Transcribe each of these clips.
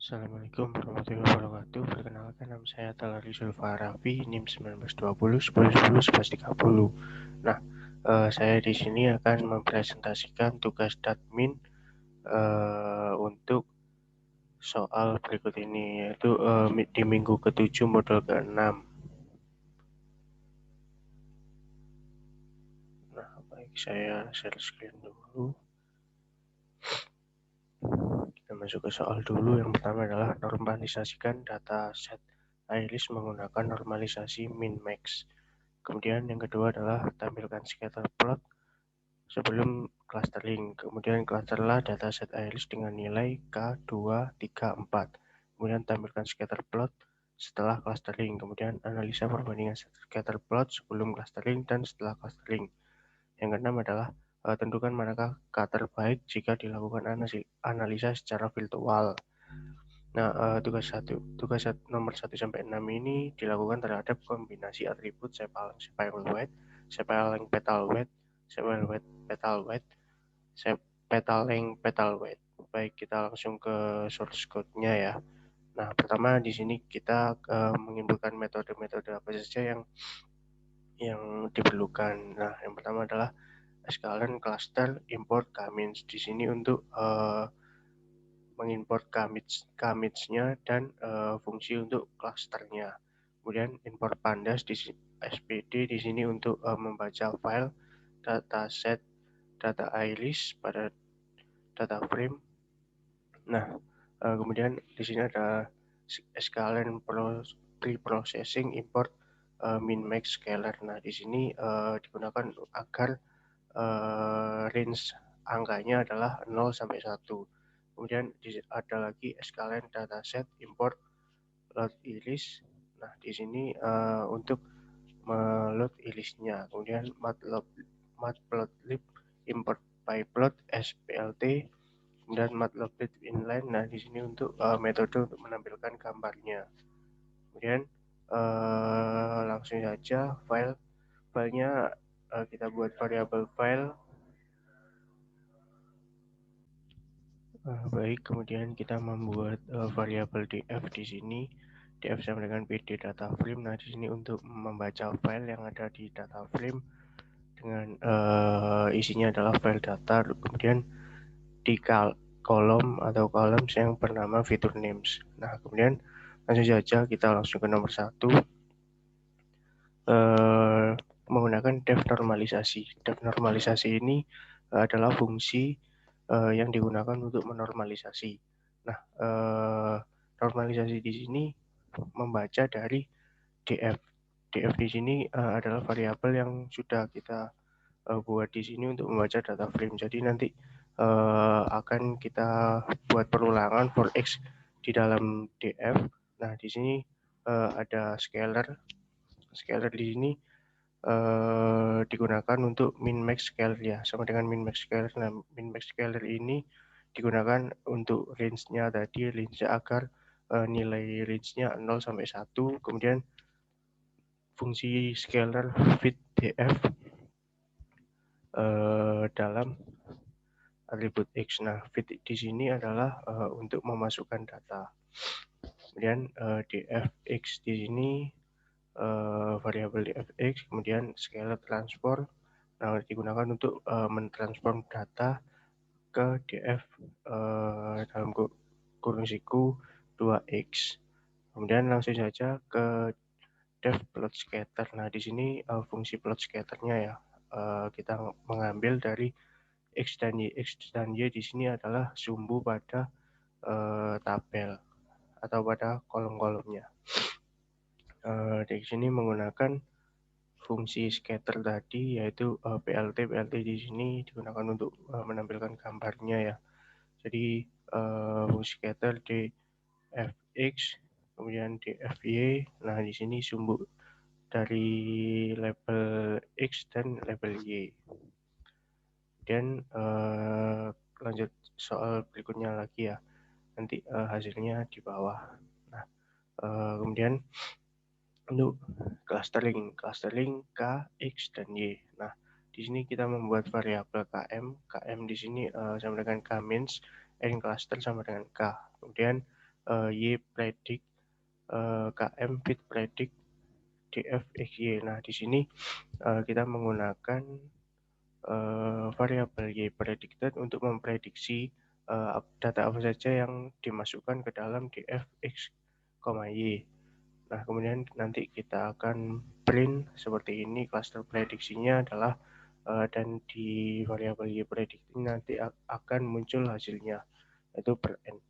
Assalamualaikum warahmatullahi wabarakatuh. Perkenalkan, nama saya Talari Zulfarafi, NIM 1920 10 10 1130. Nah, saya di sini akan mempresentasikan tugas Dadmin untuk soal berikut ini, yaitu di minggu ke-7 modul ke-6. Nah, baik, saya share screen dulu. Kita masuk ke soal dulu. Yang pertama adalah normalisasikan data set iris menggunakan normalisasi min-max. Kemudian yang kedua adalah tampilkan scatter plot sebelum clustering. Kemudian clusterlah dataset iris dengan nilai K, 2, 3, 4. Kemudian tampilkan scatter plot setelah clustering. Kemudian analisa perbandingan scatter plot sebelum clustering dan setelah clustering. Yang keenam adalah tentukan manakah K terbaik jika dilakukan analisa secara virtual. Nah, tugas nomor 1 sampai 6 ini dilakukan terhadap kombinasi atribut sepaling weight, sepaling petal weight, sepaling petal weight, petaling petal weight. Baik, kita langsung ke source code-nya ya. Nah, pertama di sini kita menginputkan metode-metode apa saja yang diperlukan. Nah, yang pertama adalah sklearn cluster import commits. Di sini untuk mengimport commits-nya dan fungsi untuk clusternya. Kemudian import pandas di SPD di sini untuk membaca file dataset data iris pada data frame. Nah, kemudian di sini ada sklearn pre-processing import min-max scalar. Nah, di sini digunakan agar range angkanya adalah 0 sampai 1. Kemudian ada lagi sklearn dataset import load iris. Nah, di sini untuk meload irisnya. Kemudian matplotlib import pyplot splt. Kemudian matplotlib inline. Nah, di sini untuk metode untuk menampilkan gambarnya. Kemudian langsung saja filenya kita buat variabel file. Baik, kemudian kita membuat variabel df di sini. Df sama dengan pd data frame. Nah, di sini untuk membaca file yang ada di data frame dengan isinya adalah file data. Kemudian di kolom atau columns yang bernama fitur names. Nah, kemudian langsung saja kita langsung ke nomor 1. Menggunakan def normalisasi. Def normalisasi ini adalah fungsi yang digunakan untuk menormalisasi. Nah, normalisasi di sini membaca dari df. Df di sini adalah variabel yang sudah kita buat di sini untuk membaca data frame. Jadi nanti akan kita buat perulangan for x di dalam df. Nah, di sini ada scalar. Scalar di sini digunakan untuk min-max scalar ya, sama dengan min-max scalar. Nah, min-max scalar ini digunakan untuk range-nya tadi, range-nya agar nilai range-nya 0 sampai 1. Kemudian fungsi scalar fit df dalam atribut x. Nah, fit di sini adalah untuk memasukkan data. Kemudian dfx di sini variabel dfx, kemudian scalar transform. Nah, digunakan untuk mentransform data ke df dalam kurung siku 2x. Kemudian langsung saja ke def plot scatter. Nah, di sini fungsi plot scatternya ya, kita mengambil dari x dan y. X dan y di sini adalah sumbu pada tabel atau pada kolom-kolomnya. Di sini menggunakan fungsi scatter tadi, yaitu plt. Plt di sini digunakan untuk menampilkan gambarnya ya. Jadi fungsi scatter dfx, kemudian dfy. Nah, di sini sumbu dari label x dan label y. Dan lanjut soal berikutnya lagi ya. Nanti hasilnya di bawah. Nah, kemudian untuk clustering K, X, dan Y. Nah, di sini kita membuat variabel KM di sini sama dengan K-means, N cluster sama dengan K. Kemudian Y predict, KM fit predict, DF XY. Nah, di sini kita menggunakan variabel Y predicted untuk memprediksi data apa saja yang dimasukkan ke dalam DF X, Y. Nah, kemudian nanti kita akan print seperti ini, cluster prediksinya adalah dan di variabel Y predict ini nanti akan muncul hasilnya, yaitu per N.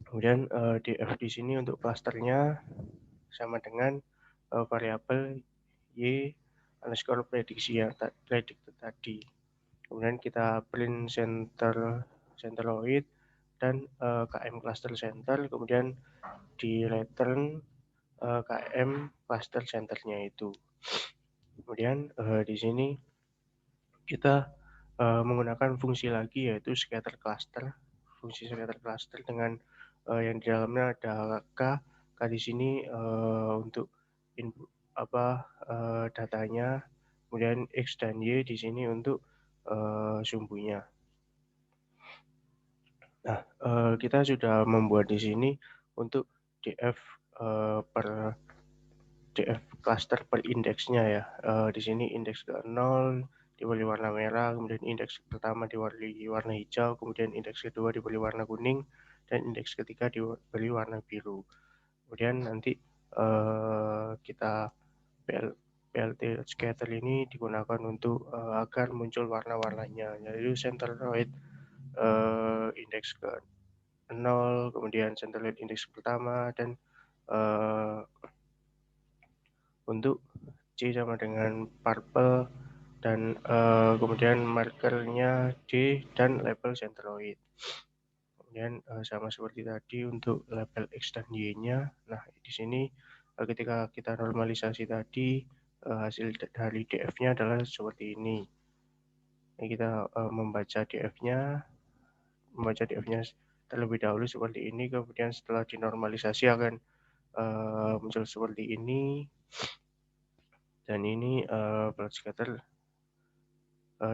Kemudian DF di sini untuk clusternya sama dengan variabel Y underscore prediksi yang predicted tadi. Kemudian kita print centroid dan KM cluster center, kemudian di return KM cluster centernya itu. Kemudian di sini kita menggunakan fungsi lagi, yaitu scatter cluster. Fungsi scatter cluster dengan yang di dalamnya ada K di sini untuk input datanya, kemudian X dan Y di sini untuk sumbunya. Nah, kita sudah membuat di sini untuk DF per DF cluster per indeksnya ya. Di sini indeks ke-0 diberi warna merah, kemudian indeks pertama diberi warna hijau, kemudian indeks kedua diberi warna kuning, dan indeks ketiga diberi warna biru. Kemudian nanti kita PLT scatter ini digunakan untuk agar muncul warna-warnanya, yaitu centroid indeks ke 0, kemudian centroid indeks pertama, dan untuk C sama dengan purple, dan kemudian markernya D dan label centroid. Kemudian sama seperti tadi untuk label X dan Y-nya. Nah, di sini ketika kita normalisasi tadi, hasil dari DF-nya adalah seperti ini. Ini kita membaca DF-nya terlebih dahulu seperti ini, kemudian setelah dinormalisasi akan muncul seperti ini. Dan ini plot scatter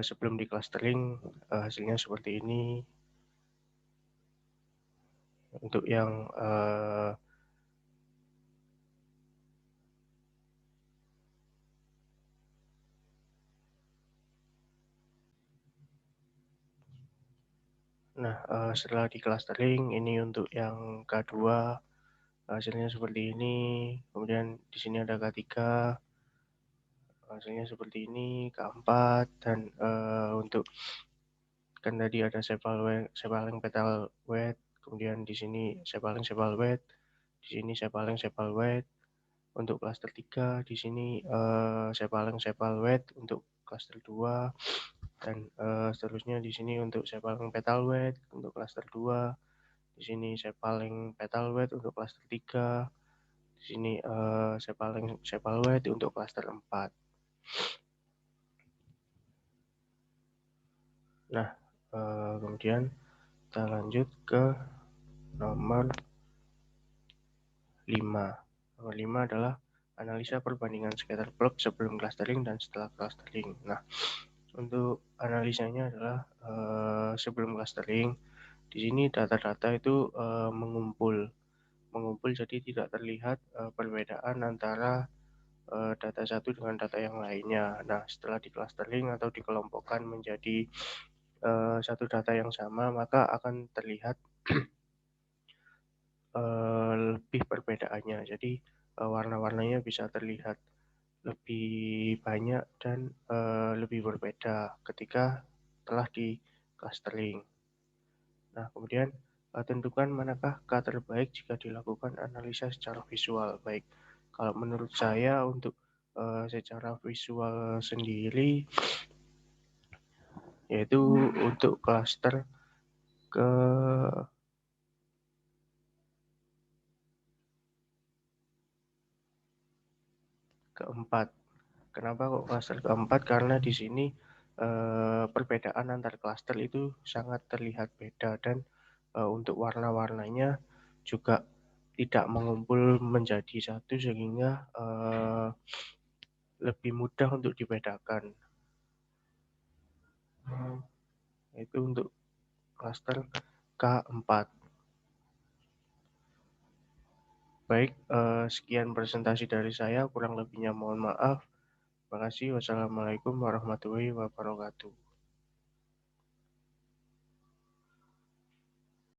sebelum di clustering hasilnya seperti ini. Untuk yang setelah di clustering ini untuk yang K2 hasilnya seperti ini. Kemudian di sini ada K3 hasilnya seperti ini, K4, dan untuk kan tadi ada sepal petal weight, kemudian di sini sepal weight, di sini sepal weight untuk cluster 3, di sini sepal weight untuk cluster 2, dan seterusnya di sini untuk sepal petal weight untuk cluster 2, di sini sepal petal weight untuk cluster 3, di sini sepal weight untuk cluster 4. Nah, kemudian kita lanjut ke nomor 5. Nomor 5 adalah analisa perbandingan scatter plot sebelum clustering dan setelah clustering. Nah, untuk analisanya adalah sebelum clustering, di sini data-data itu mengumpul, jadi tidak terlihat perbedaan antara data satu dengan data yang lainnya. Nah, setelah di clustering atau dikelompokkan menjadi satu data yang sama, maka akan terlihat lebih perbedaannya. Jadi warna-warnanya bisa terlihat lebih banyak dan lebih berbeda ketika telah di clustering. Nah, kemudian tentukan manakah K terbaik jika dilakukan analisa secara visual. Baik, kalau menurut saya untuk secara visual sendiri, yaitu untuk cluster keempat. Kenapa kok cluster keempat? Karena di sini perbedaan antar cluster itu sangat terlihat beda, dan untuk warna-warnanya juga tidak mengumpul menjadi satu, sehingga lebih mudah untuk dibedakan. Itu untuk cluster K4. Baik, sekian presentasi dari saya, kurang lebihnya mohon maaf. Terima kasih. Wassalamualaikum warahmatullahi wabarakatuh.